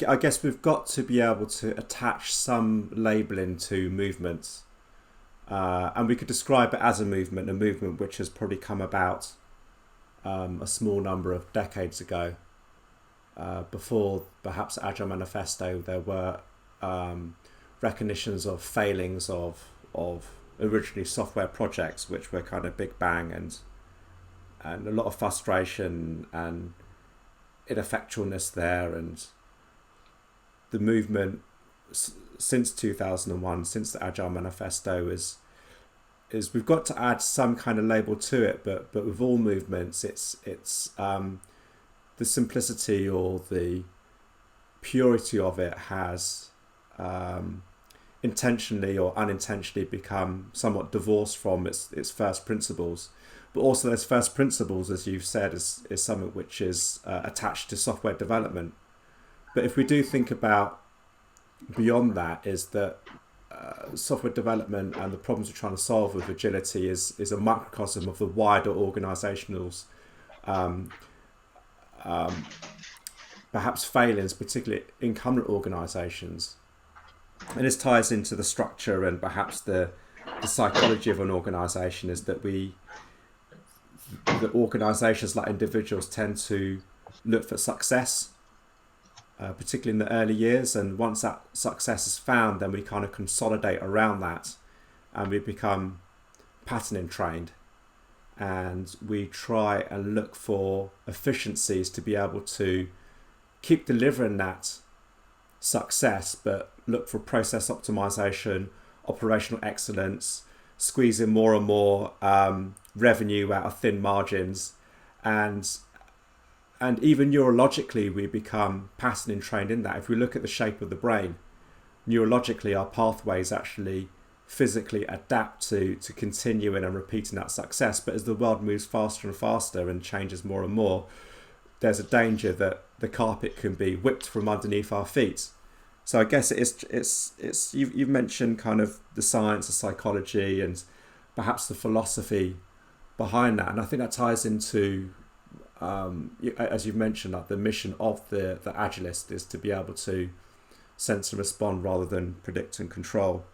I guess we've got to be able to attach some labelling to movements, and we could describe it as a movement which has probably come about a small number of decades ago. Before perhaps Agile Manifesto, there were recognitions of failings of originally software projects, which were kind of big bang and a lot of frustration and ineffectualness there, and the movement since 2001, since the Agile Manifesto, is we've got to add some kind of label to it, but with all movements, it's the simplicity or the purity of it has intentionally or unintentionally become somewhat divorced from its first principles. But also those first principles, as you've said, is something which is attached to software development. But if we do think about beyond that, is that software development and the problems we're trying to solve with agility is a microcosm of the wider organisational perhaps failings, particularly incumbent organisations. And this ties into the structure and perhaps the psychology of an organisation, is that the organisations, like individuals, tend to look for success, particularly in the early years. And once that success is found, then we kind of consolidate around that and we become pattern trained. And we try and look for efficiencies to be able to keep delivering that success, but look for process optimization, operational excellence, squeezing more and more revenue out of thin margins, and even neurologically we become pattern trained in that. If we look at the shape of the brain, neurologically our pathways actually physically adapt to continuing and repeating that success. But as the world moves faster and faster and changes more and more, there's a danger that the carpet can be whipped from underneath our feet. So I guess it's you've mentioned kind of the science, the psychology, and perhaps the philosophy behind that, and I think that ties into as you've mentioned, like the mission of the agilist is to be able to sense and respond rather than predict and control.